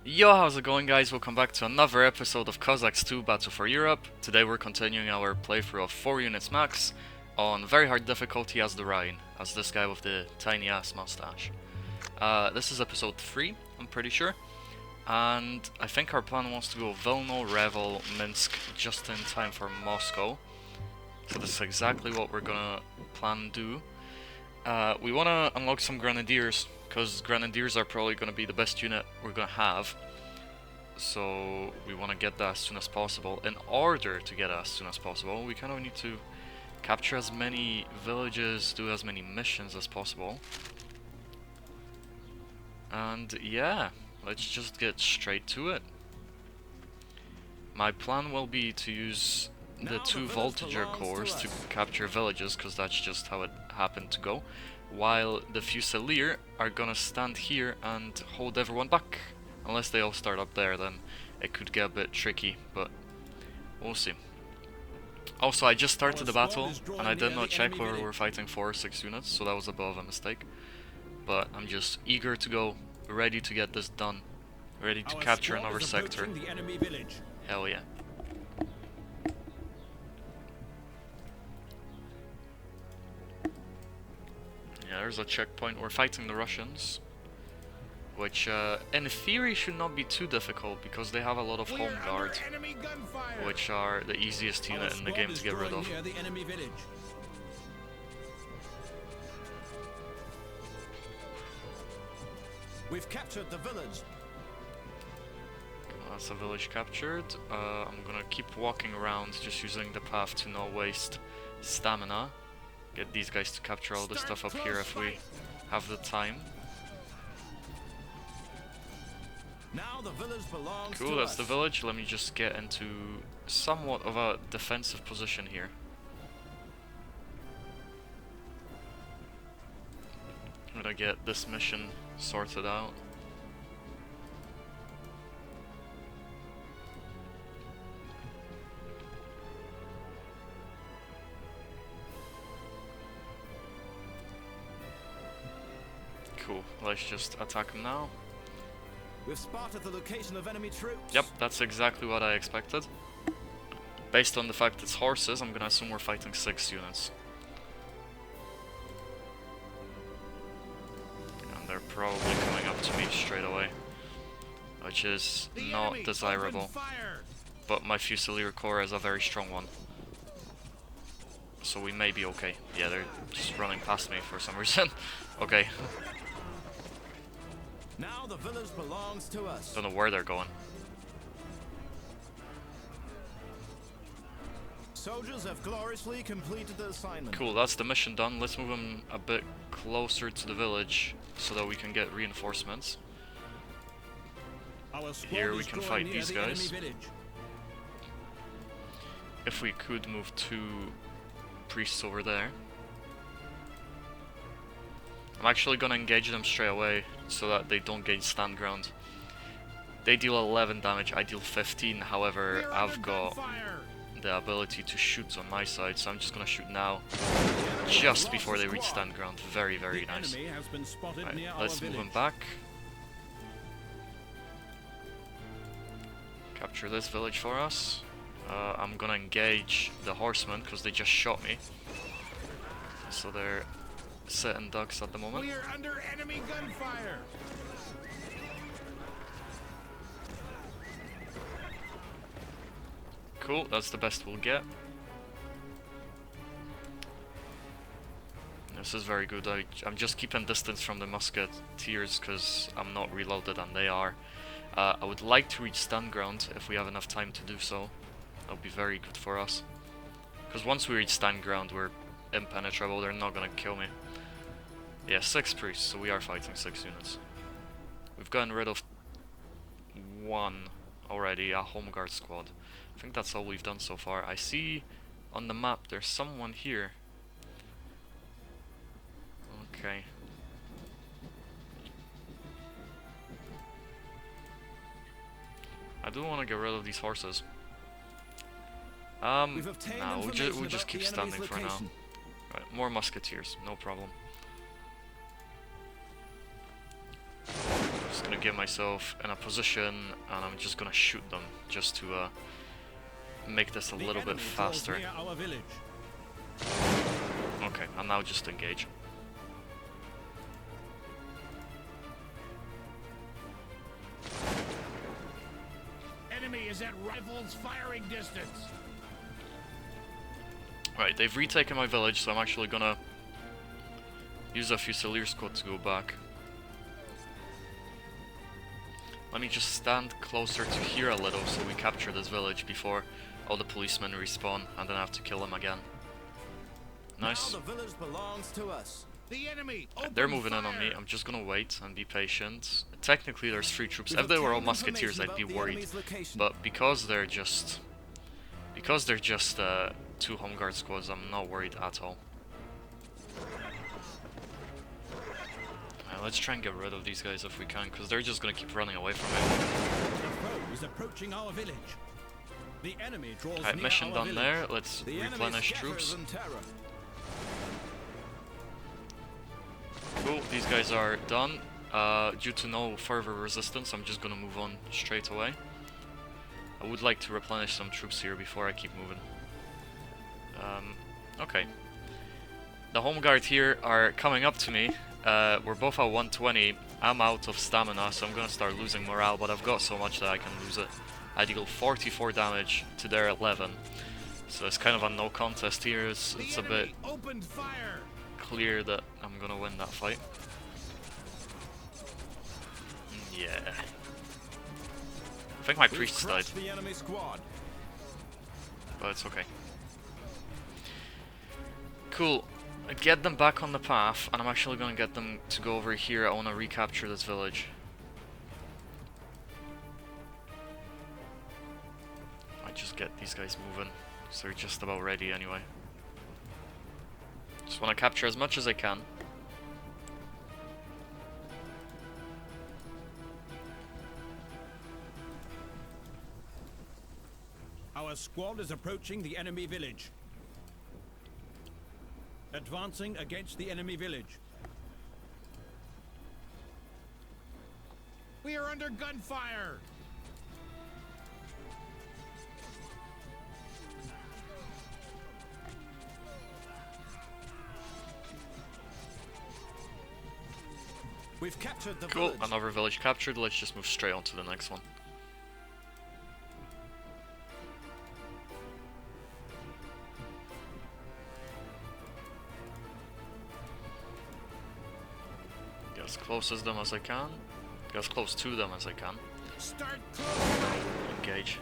Yo, how's it going, guys? Welcome back to another episode of Cossacks 2 Battle for Europe. Today we're continuing our playthrough of 4 units max on very hard difficulty as the Rhine, as this guy with the tiny ass mustache. This is episode 3, I'm pretty sure. And I think our plan wants to go Vilno, Revel, Minsk just in time for Moscow. So this is exactly what we're gonna plan to do. We wanna unlock some Grenadiers, because Grenadiers are probably gonna be the best unit we're gonna have. So we wanna get that as soon as possible. In order to get it as soon as possible, we kind of need to capture as many villages, do as many missions as possible. And yeah, let's just get straight to it. My plan will be to use the 2 Voltager cores to capture villages, because that's just how it happened to go, while the Fusilier are gonna stand here and hold everyone back. Unless they all start up there, then it could get a bit tricky, but we'll see. Also, I just started the battle, and I did not check whether we're fighting 4 or 6 units, so that was above a mistake. But I'm just eager to go, ready to get this done, ready to capture another sector. Hell yeah. Yeah, there's a checkpoint. We're fighting the Russians, which in theory should not be too difficult because they have a lot of home guard, which are the easiest unit in the game to get rid of. We've captured the village. That's a village captured. I'm gonna keep walking around, just using the path to not waste stamina. Get these guys to capture all this stuff up here if we have the time. Now the village belongs cool, that's the village. Let me just get into somewhat of a defensive position here. I'm gonna get this mission sorted out. Cool, let's just attack him now. We've spotted the location of enemy troops. Yep, that's exactly what I expected. Based on the fact it's horses, I'm gonna assume we're fighting 6 units. And they're probably coming up to me straight away, which is not desirable. But my Fusilier core is a very strong one, so we may be okay. Yeah, they're just running past me for some reason. Okay. Now the village belongs to us. Don't know where they're going. Soldiers have gloriously completed the assignment. Cool, that's the mission done. Let's move them a bit closer to the village so that we can get reinforcements. Here we can fight these guys. If we could move 2 priests over there. I'm actually gonna engage them straight away so that they don't gain stand ground. They deal 11 damage, I deal 15, however I've got the ability to shoot on my side, so I'm just gonna shoot now, just before they reach stand ground. Very, very nice. Right, let's move them back. Capture this village for us. I'm gonna engage the horsemen because they just shot me. So they're sitting ducks at the moment. We are under enemy gunfire. Cool, that's the best we'll get. This is very good. I'm just keeping distance from the musketeers because I'm not reloaded and they are. I would like to reach stand ground if we have enough time to do so. That would be very good for us. Because once we reach stand ground, we're impenetrable. They're not gonna kill me. Yeah, 6 priests, so we are fighting 6 units. We've gotten rid of 1 already, a home guard squad. I think that's all we've done so far. I see on the map there's someone here. Okay. I do want to get rid of these horses. No, we'll just keep standing for now. Right, more musketeers, no problem. get myself in a position, and I'm just gonna shoot them just to make this a little bit faster. Okay, and now just engage. Enemy is at rifles firing distance. Right, they've retaken my village, so I'm actually gonna use a Fusilier squad to go back. Let me just stand closer to here a little so we capture this village before all the policemen respawn, and then I have to kill them again. Nice. Now the village belongs to us. The enemy. They're moving in on me. I'm just gonna wait and be patient. Technically, there's 3 troops. If they were all musketeers, I'd be worried. But because they're just 2 home guard squads, I'm not worried at all. Let's try and get rid of these guys if we can, because they're just gonna keep running away from me. The foe is approaching our village. The enemy draws Alright, near mission our done village. there. Let's The enemy replenish scatters troops. in terror. Cool, these guys are done. Due to no further resistance, I'm just gonna move on straight away. I would like to replenish some troops here before I keep moving. Okay. The home guard here are coming up to me. We're both at 120. I'm out of stamina, so I'm gonna start losing morale, but I've got so much that I can lose it. I deal 44 damage to their 11. So it's kind of a no contest here. It's a bit opened fire. clear that I'm gonna win that fight. Yeah. I think my priests died, The enemy squad. but it's okay. Cool. Get them back on the path, and I'm actually gonna get them to go over here. I wanna recapture this village. I just get these guys moving, so they're just about ready anyway. Just wanna capture as much as I can. Our squad is approaching the enemy village. Advancing against the enemy village. We are under gunfire. We've captured the Cool, village. another village captured. Let's just move straight on to the next one. Get as close as them as I can. Get as close to them as I can. Start closing. Engage.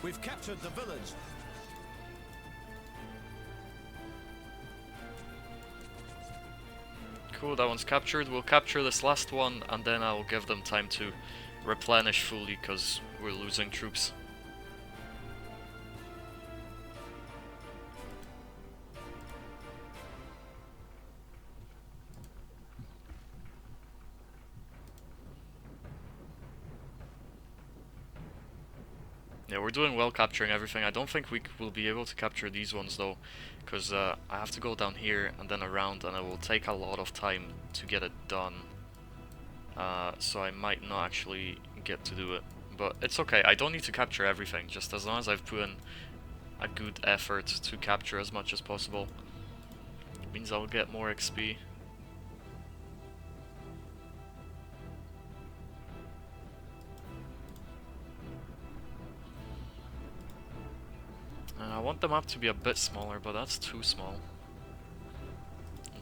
We've captured the village. Cool, that one's captured. We'll capture this last one, and then I'll give them time to replenish fully, because we're losing troops. Yeah, we're doing well capturing everything. I don't think we will be able to capture these ones though, because I have to go down here and then around, and it will take a lot of time to get it done. So I might not actually get to do it. But it's okay, I don't need to capture everything, just as long as I've put in a good effort to capture as much as possible. It means I'll get more XP. I want the map to be a bit smaller, but that's too small.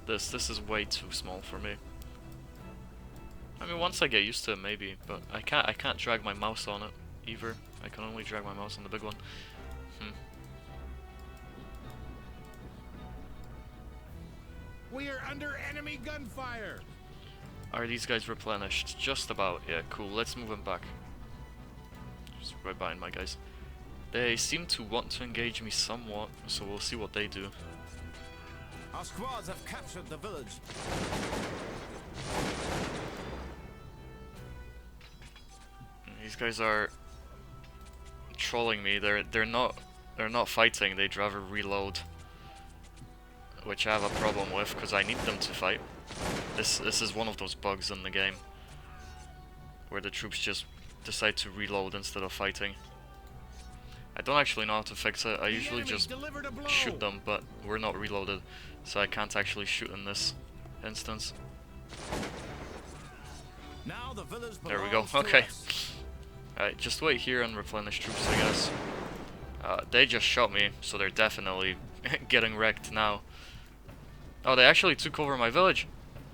This is way too small for me. I mean, once I get used to it, maybe, but I can't drag my mouse on it either. I can only drag my mouse on the big one. We are under enemy gunfire. Are these guys replenished? Just about. Yeah, cool. Let's move them back. Just right behind my guys. They seem to want to engage me somewhat, so we'll see what they do. Our squads have captured the village. These guys are trolling me. They're not fighting. They'd rather reload. which I have a problem with because I need them to fight. This is one of those bugs in the game where the troops just decide to reload instead of fighting. I don't actually know how to fix it. I usually just shoot them, but we're not reloaded, so I can't actually shoot in this instance. Now the village There we go. belongs to Okay. us. Alright, just wait here and replenish troops, I guess. They just shot me, so they're definitely getting wrecked now. Oh, they actually took over my village.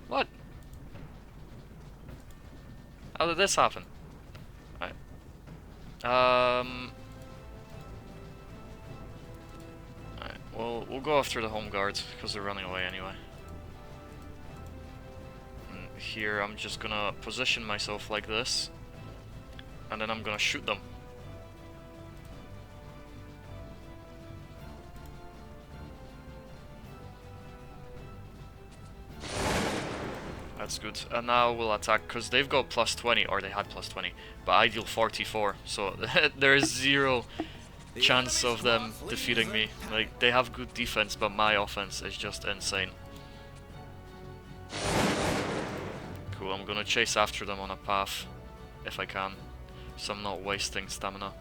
What? How did this happen? Alright. Alright, well, we'll go after the home guards, because they're running away anyway. And here, I'm just gonna position myself like this, and then I'm gonna shoot them. That's good. And now we'll attack, because they've got plus 20, or they had plus 20, but I deal 44, so there is zero chance of them defeating me. Like, they have good defense, but my offense is just insane. Cool, I'm gonna chase after them on a path, if I can, so I'm not wasting stamina.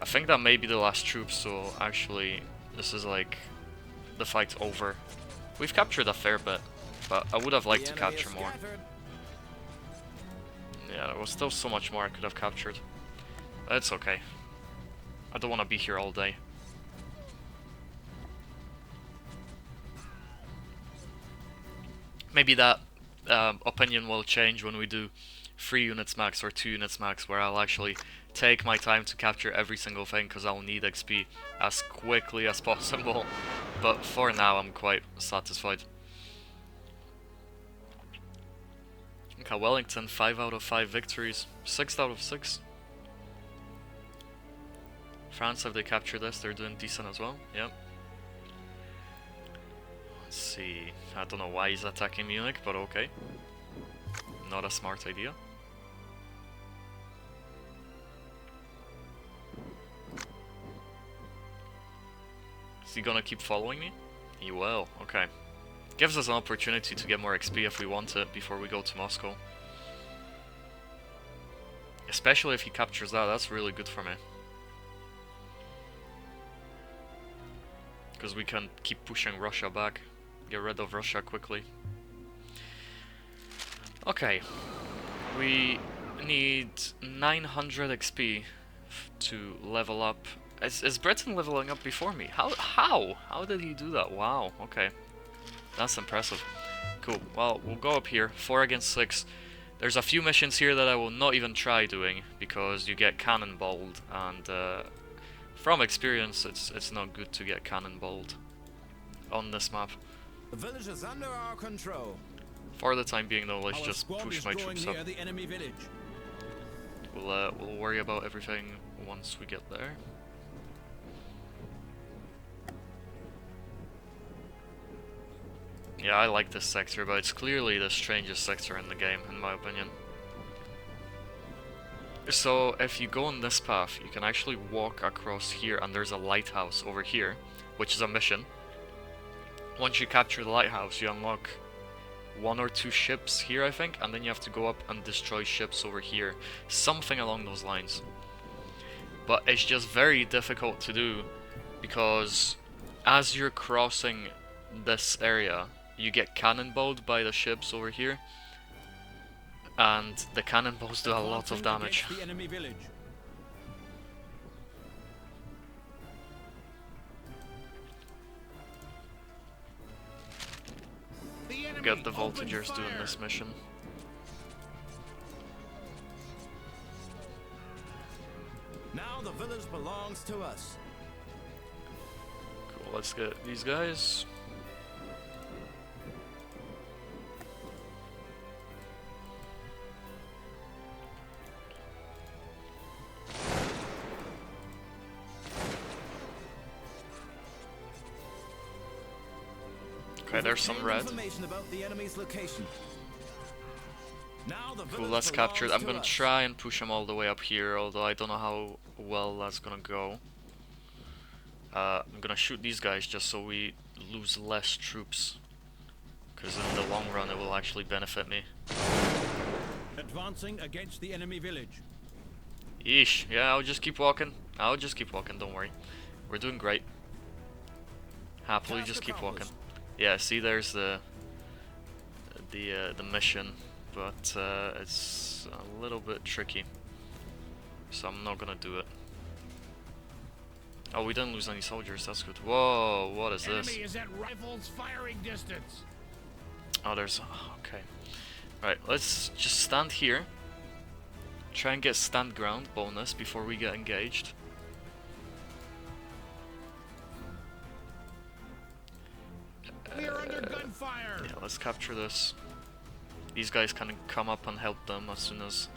I think that may be the last troops, so actually, this is like, the fight's over. We've captured a fair bit, but I would have liked to capture more. Yeah, there was still so much more I could have captured. It's okay. I don't want to be here all day. Maybe that opinion will change when we do 3 units max or 2 units max, where I'll actually take my time to capture every single thing, because I'll need XP as quickly as possible. But for now, I'm quite satisfied. Okay, Wellington, 5 out of 5 victories. 6 out of 6. France, have they captured this? They're doing decent as well. Yep. Let's see. I don't know why he's attacking Munich, but okay. Not a smart idea. Is he gonna keep following me? He will. Okay. Gives us an opportunity to get more XP if we want it before we go to Moscow. Especially if he captures that, that's really good for me. Because we can keep pushing Russia back. Get rid of Russia quickly. Okay. We need 900 XP to level up. Is Britain leveling up before me? How did he do that? Wow, okay. That's impressive. Cool. Well, we'll go up here. 4 against 6. There's a few missions here that I will not even try doing, because you get cannonballed, and from experience, it's not good to get cannonballed on this map. The village is under our control. For the time being, though, let's Our just squad push is my drawing troops up. near the enemy village. We'll worry about everything once we get there. Yeah, I like this sector, but it's clearly the strangest sector in the game, in my opinion. So, if you go on this path, you can actually walk across here, and there's a lighthouse over here, which is a mission. Once you capture the lighthouse, you unlock 1 or 2 ships here, I think, and then you have to go up and destroy ships over here. Something along those lines. But it's just very difficult to do, because as you're crossing this area, you get cannonballed by the ships over here, and the cannonballs do a lot of damage. The enemy village. The enemy Get the opened voltigers doing fire. this mission. Now the village belongs to us. Cool, let's get these guys. Okay, there's some red. Information about the enemy's location. Now the Cool, village let's capture it. I'm belongs gonna to us. try and push them all the way up here, although I don't know how well that's gonna go. I'm gonna shoot these guys just so we lose less troops, because in the long run it will actually benefit me. Advancing against the enemy village. Yeesh, yeah, I'll just keep walking. I'll just keep walking, don't worry. We're doing great. Happily just keep walking. Yeah, see, there's the mission, but it's a little bit tricky, so I'm not gonna do it. Oh, we didn't lose any soldiers, that's good. Whoa, what is this? Enemy is at rifles firing distance. Oh, there's... okay. Right, let's just stand here. Try and get stand ground bonus before we get engaged. We are under gunfire. Yeah, let's capture this. These guys can come up and help them as soon as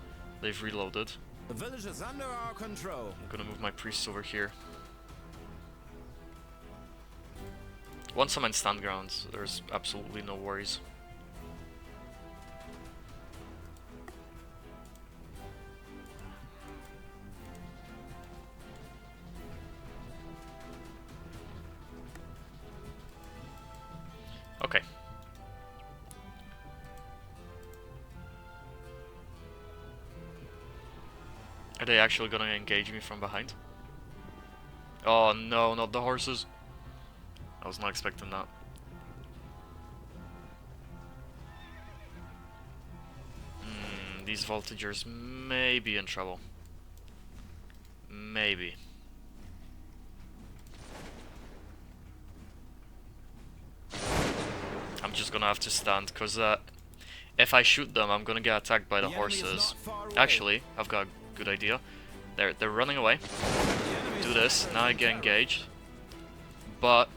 they've reloaded. The village is under our control. I'm gonna move my priests over here. Once I'm in stand grounds, there's absolutely no worries. Okay. Are they actually gonna engage me from behind? Oh no, not the horses. I was not expecting that. These voltigers may be in trouble. Maybe. I'm just gonna have to stand, because if I shoot them, I'm gonna get attacked by the horses. Actually, I've got a good idea. They're running away. Do this, now I get engaged. But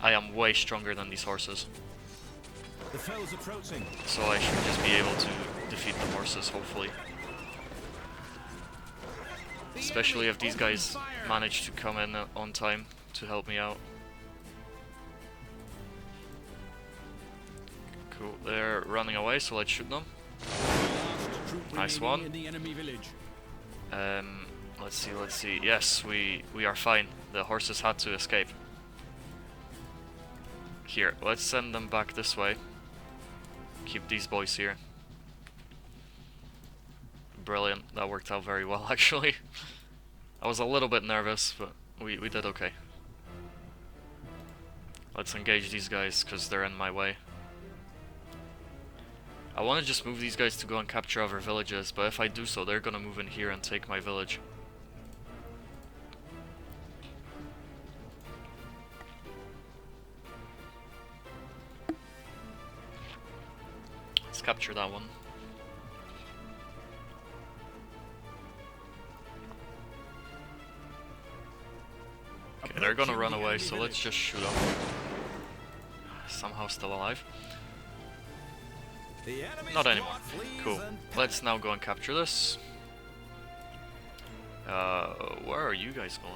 I am way stronger than these horses. The foe's approaching. So I should just be able to defeat the horses, hopefully. Especially if these guys manage to come in on time to help me out. Cool, they're running away, so let's shoot them. Nice one. Let's see. Yes, we are fine. The horses had to escape. Here, let's send them back this way. Keep these boys here. Brilliant, that worked out very well actually. I was a little bit nervous, but we did okay. Let's engage these guys, because they're in my way. I want to just move these guys to go and capture other villages, but if I do so, they're gonna move in here and take my village. Let's capture that one. Okay, they're gonna run away, so let's just shoot them. Somehow still alive. Not anymore. Cool. Let's now go and capture this. Where are you guys going?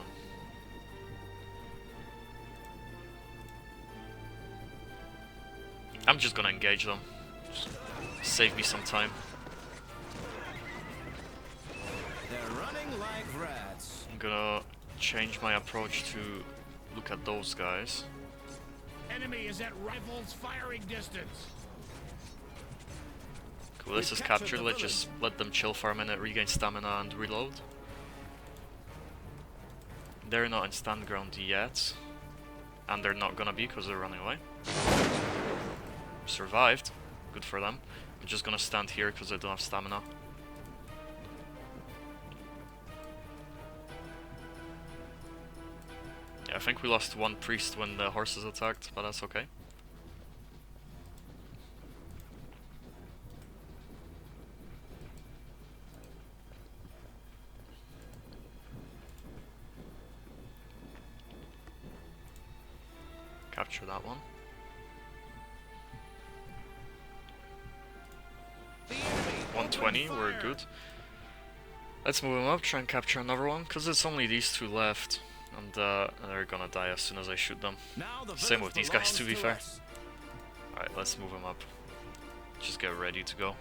I'm just gonna engage them. Just save me some time. They're running like rats. I'm gonna change my approach to look at those guys. Enemy is at rifles firing distance. Cool, this is captured. Let's just let them chill for a minute, regain stamina and reload. They're not in stand ground yet. And they're not gonna be because they're running away. Survived. Good for them. I'm just gonna stand here because I don't have stamina. Yeah, I think we lost one priest when the horses attacked, but that's okay. Capture that one. 120, we're good. Let's move him up, try and capture another one, because it's only these two left. And they're gonna die as soon as I shoot them. Same with these guys, to be fair. Alright, let's move them up. Just get ready to go.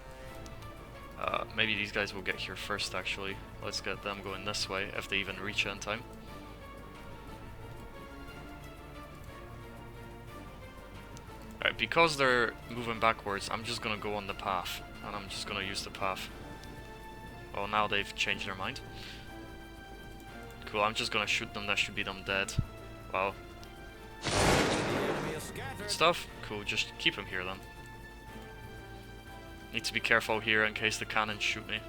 Maybe these guys will get here first, actually. Let's get them going this way, if they even reach it in time. because they're moving backwards, I'm just gonna go on the path, and I'm just gonna use the path. Oh, now they've changed their mind. Cool, I'm just gonna shoot them, that should be them dead. Wow. Good stuff. Cool, just keep him here then. Need to be careful here in case the cannons shoot me.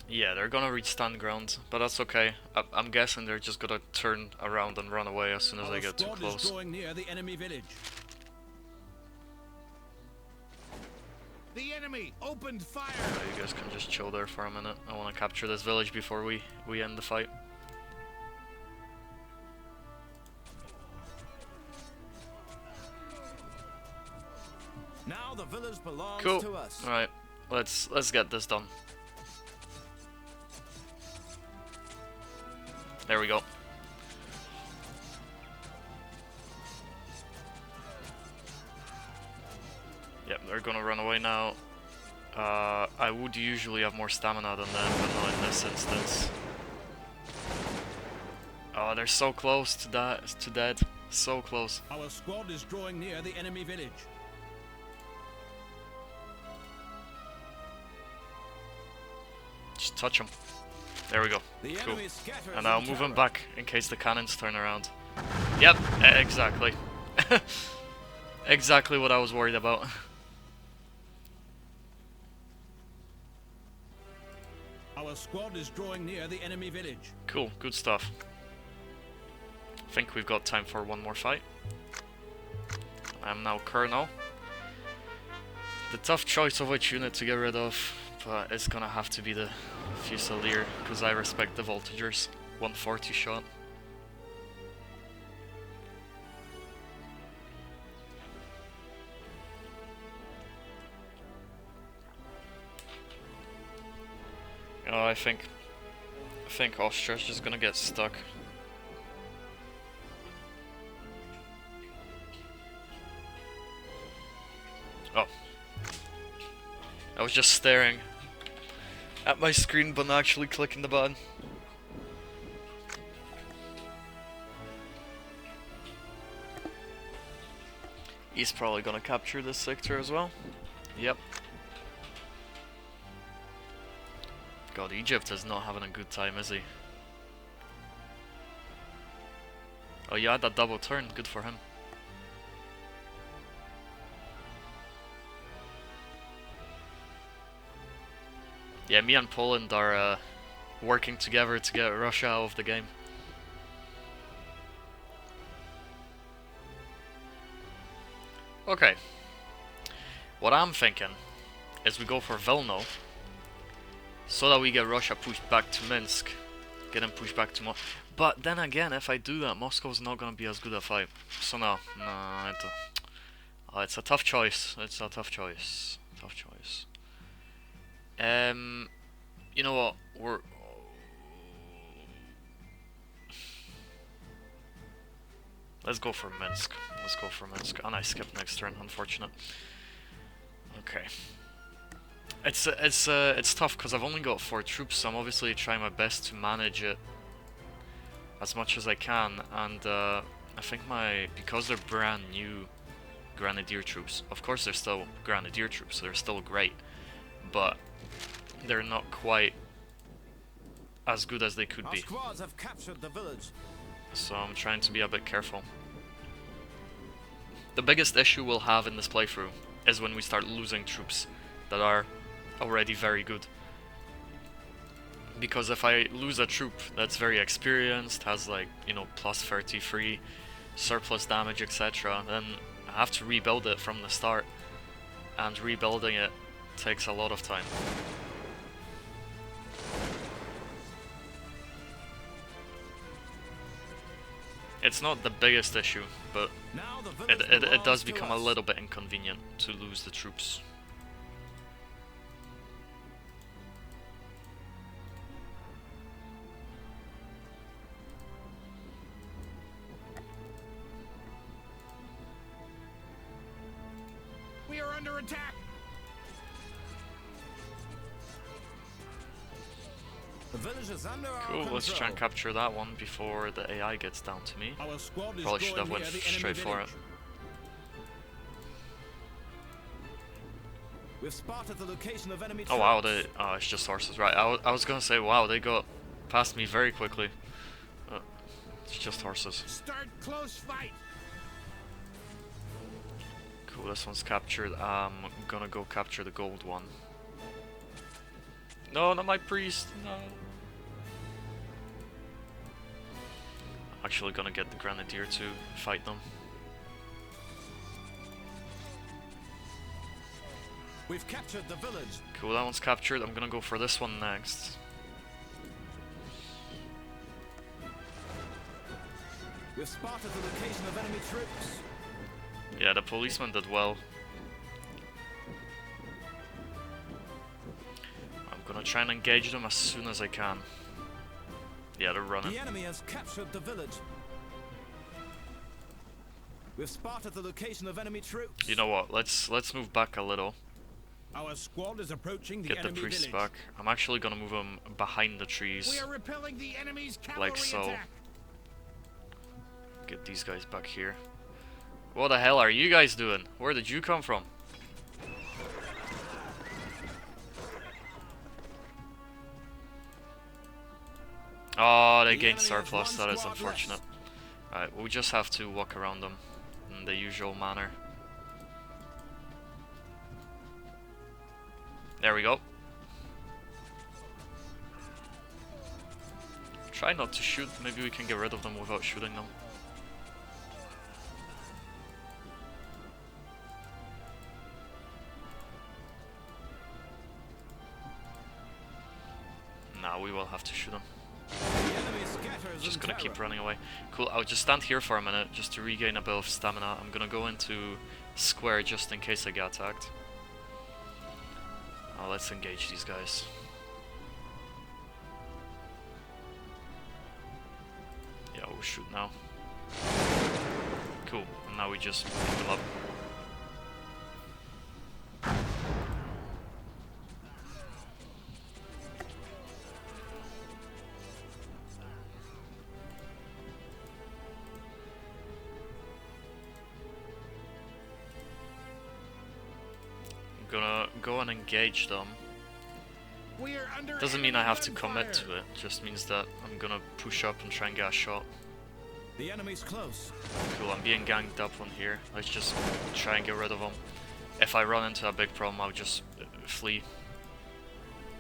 Yeah, they're gonna reach stand ground, but that's okay. I'm guessing they're just gonna turn around and run away as soon as they get too close. Is drawing near the enemy village. The enemy opened fire. You guys can just chill there for a minute. I want to capture this village before we end the fight. Now the village belongs Cool. to us. All right, let's get this done. There we go. Yep, they're gonna run away now. I would usually have more stamina than them, but not in this instance. Oh, they're so close to that, to dead. So close. Our squad is drawing near the enemy village. Just touch them. There we go. The Cool. enemy scatters And I'll in move them terror. back in case the cannons turn around. Yep, exactly. Exactly what I was worried about. Our squad is drawing near the enemy village. Cool, good stuff. I think we've got time for one more fight. I'm now Colonel. The tough choice of which unit to get rid of, but it's gonna have to be the Fusilier, because I respect the Voltigers. 140 shot. Oh, I think Austria's just gonna get stuck. Oh. I was just staring at my screen but not actually clicking the button. He's probably gonna capture this sector as well. Yep. God, Egypt is not having a good time, is he? Oh, you had that double turn, good for him. Yeah, me and Poland are working together to get Russia out of the game. Okay. What I'm thinking is we go for Vilno, so that we get Russia pushed back to Minsk. Get them pushed back to Moscow. But then again, if I do that, Moscow's not gonna be as good a fight. So no, it's a tough choice. It's a tough choice. Tough choice. You know what? Let's go for Minsk. Let's go for Minsk. And I skipped next turn, unfortunate. Okay. It's tough because I've only got 4 troops, so I'm obviously trying my best to manage it as much as I can. And I think because they're brand new Grenadier troops, of course they're still Grenadier troops, so they're still great, but they're not quite as good as they could be. Our squads have captured the village. So I'm trying to be a bit careful. The biggest issue we'll have in this playthrough is when we start losing troops that are already very good. Because if I lose a troop that's very experienced, has like, you know, plus 33, surplus damage, etc., then I have to rebuild it from the start. And rebuilding it takes a lot of time. It's not the biggest issue, but it does become a little bit inconvenient to lose the troops. We are under attack. village is under our Cool, let's try and control. capture that one before the AI gets down to me. Our squad is Probably should have drawing went near the enemy straight for it. village. We've spotted the location of enemy Oh wow, troops. it's just horses, right. I was gonna say, wow, they got past me very quickly. It's just horses. Start close fight. Cool, this one's captured. I'm gonna go capture the gold one. No, not my priest, no. Actually gonna get the grenadier to fight them. We've captured the village. Cool, that one's captured. I'm gonna go for this one next. We've spotted the location of enemy troops. Yeah, the policeman did well. I'm gonna try and engage them as soon as I can. Yeah, they're running. The enemy has captured the village. We've spotted the location of enemy troops. You know what? Let's move back a little. Our squad is approaching the Get the enemy priests village. back. I'm actually gonna move them behind the We trees, are repelling the enemy's cavalry like so. attack. Get these guys back here. What the hell are you guys doing? Where did you come from? Oh, they The gained enemy has surplus. one That is squad unfortunate. Alright, we'll just have to walk around them in the usual manner. There we go. Try not to shoot. Maybe we can get rid of them without shooting them. Nah, we will have to shoot them. The enemy scatters Just in gonna terror. keep running away. Cool, I'll just stand here for a minute just to regain a bit of stamina. I'm gonna go into square just in case I get attacked. Let's engage these guys. Yeah, we'll shoot now. Cool, and now we just pick them up. I'm gonna go and engage them. We are under Doesn't mean I enemy have to gunfire. commit to it, just means that I'm gonna push up and try and get a shot. The enemy's close. Cool, I'm being ganged up on here. Let's just try and get rid of them. If I run into a big problem, I'll just flee.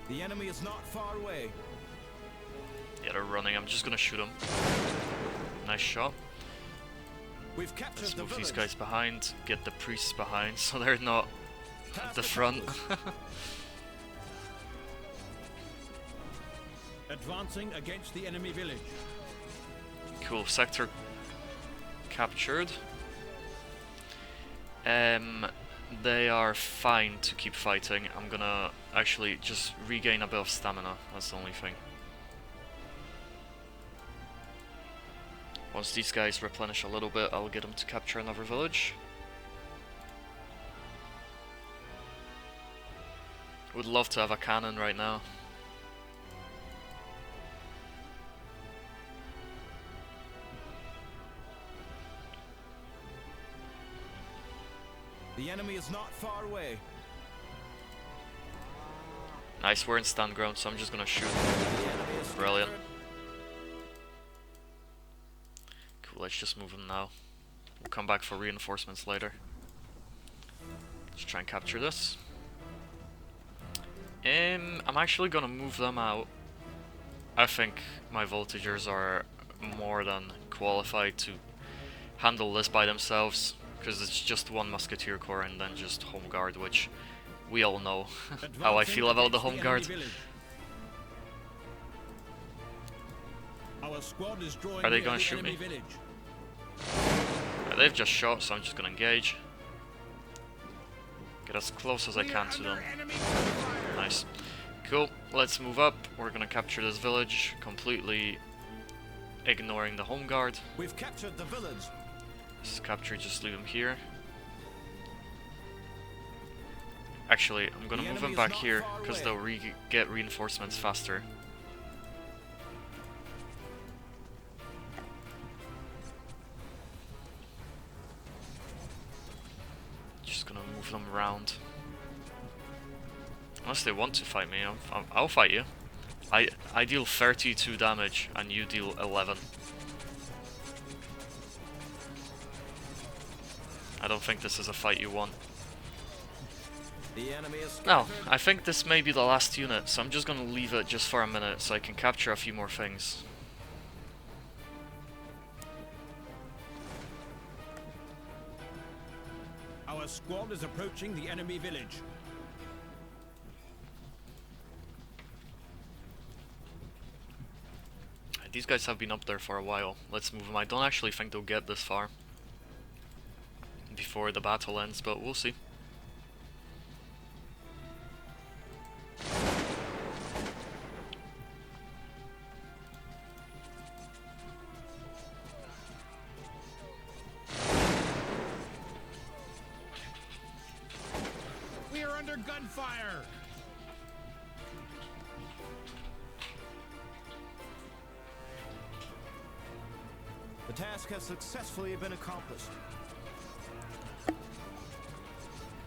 The enemy is not far away. Yeah, they're running. I'm just gonna shoot them. Nice shot. We've captured Let's the move village. these guys behind, get the priests behind so they're not at the front. Advancing against the enemy village. Cool, sector captured. They are fine to keep fighting. I'm gonna actually just regain a bit of stamina, that's the only thing. Once these guys replenish a little bit, I'll get them to capture another village. Would love to have a cannon right now. The enemy is not far away. Nice, we're in stand ground, so I'm just gonna shoot. The enemy is Brilliant. scattered. Cool, let's just move them now. We'll come back for reinforcements later. Let's try and capture this. I'm actually gonna move them out. I think my voltigers are more than qualified to handle this by themselves, because it's just one musketeer corps and then just home guard, which we all know how I feel about the home guard. Our squad is drawing Are they near gonna the shoot enemy me? village. They've just shot, so I'm just gonna engage. Get as close as I can to them. Nice. Cool, let's move up. We're gonna capture this village, completely ignoring the home guard. We've captured the village. This is captured, just leave them here. Actually, I'm gonna The move enemy them is back not here, far because away. they'll get reinforcements faster. Just gonna move them around. Unless they want to fight me, I'll fight you. I deal 32 damage and you deal 11. I don't think this is a fight you want. The enemy is No, I think this may be the last unit, so I'm just gonna leave it just for a minute so I can capture a few more things. Our squad is approaching the enemy village. These guys have been up there for a while. Let's move them. I don't actually think they'll get this far before the battle ends, but we'll see. We are under gunfire. The task has successfully been accomplished.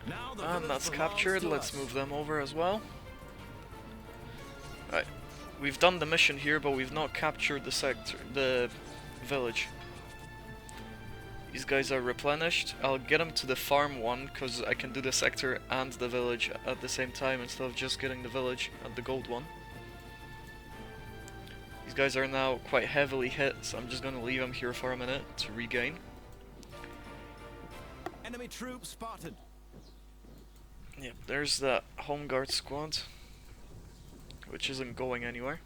Now the And village that's belongs captured. to Let's us. move them over as well. Right, we've done the mission here, but we've not captured the sector, the village. These guys are replenished. I'll get them to the farm one, because I can do the sector and the village at the same time instead of just getting the village and the gold one. These guys are now quite heavily hit, so I'm just going to leave them here for a minute to regain. Enemy troops spotted. Yep, there's the home guard squad, which isn't going anywhere.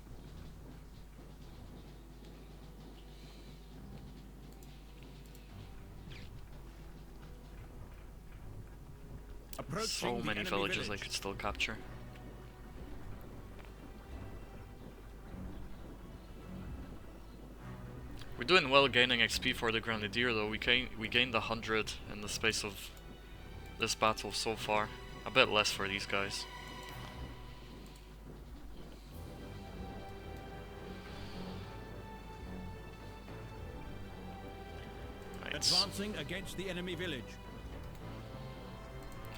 Approaching So the many enemy villages I village. could still capture. We're doing well gaining XP for the Grenadier though. We gained 100 in the space of this battle so far. A bit less for these guys. Right. Advancing against the enemy village.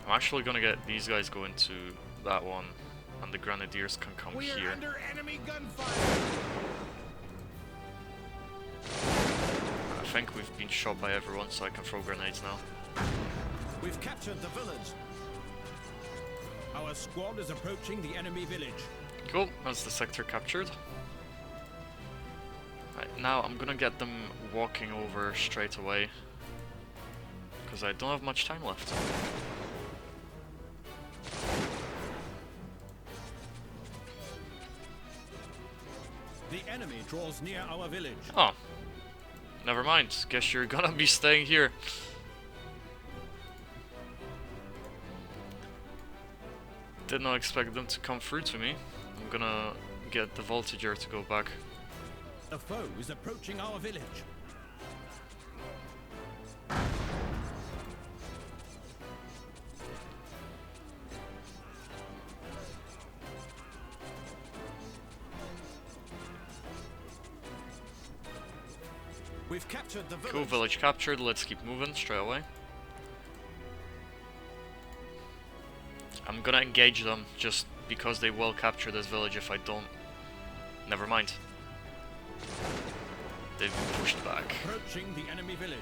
I'm actually gonna get these guys go into that one, and the Grenadiers can come We are here. under enemy gunfire. I think we've been shot by everyone, so I can throw grenades now. We've captured the village. Our squad is approaching the enemy village. Cool, that's the sector captured. Right, now I'm gonna get them walking over straight away, because I don't have much time left. The enemy draws near our village. Oh, never mind. Guess you're gonna be staying here. Did not expect them to come through to me. I'm gonna get the Voltiger to go back. A foe is approaching our village. We've captured the village. Cool, village captured. Let's keep moving straight away. I'm gonna engage them just because they will capture this village. If I don't, never mind. They've been pushed back. Approaching the enemy village.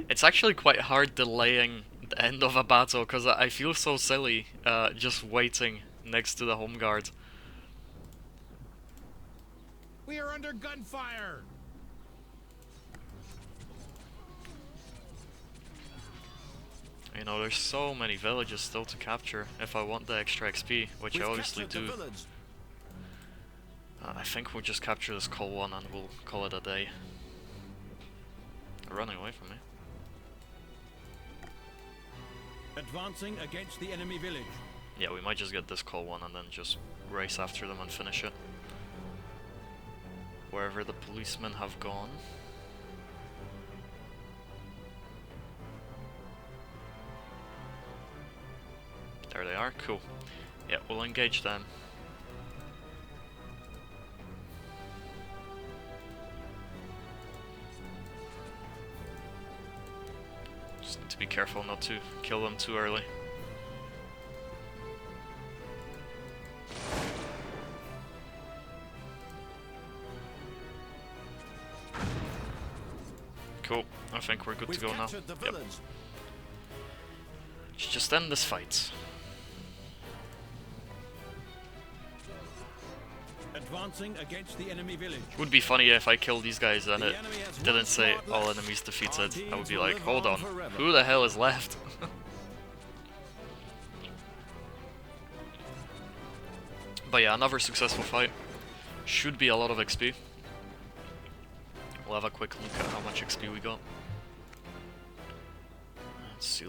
It's actually quite hard delaying the end of a battle because I feel so silly just waiting next to the home guard. We are under gunfire. You know, there's so many villages still to capture if I want the extra XP, which I We've obviously captured do. the village. I think we'll just capture this coal one and we'll call it a day. They're running away from me. Advancing against the enemy village. Yeah, we might just get this coal one and then just race after them and finish it. wherever the policemen have gone. There they are, cool. Yeah, we'll engage them. Just need to be careful not to kill them too early. Cool, I think we're good to go now. Yep. Let's just end this fight. Advancing against the enemy village. Would be funny if I killed these guys and it didn't say all enemies defeated. I would be like, hold on, who the hell is left? But yeah, another successful fight. Should be a lot of XP. We'll have a quick look at how much XP we got. Let's see.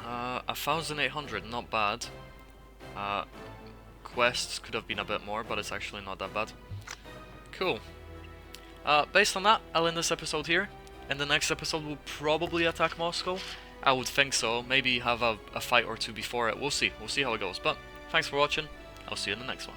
1,800, not bad. Quests could have been a bit more, but it's actually not that bad. Cool. Based on that, I'll end this episode here. In the next episode, we'll probably attack Moscow. I would think so. Maybe have a fight or two before it. We'll see. We'll see how it goes. But thanks for watching. I'll see you in the next one.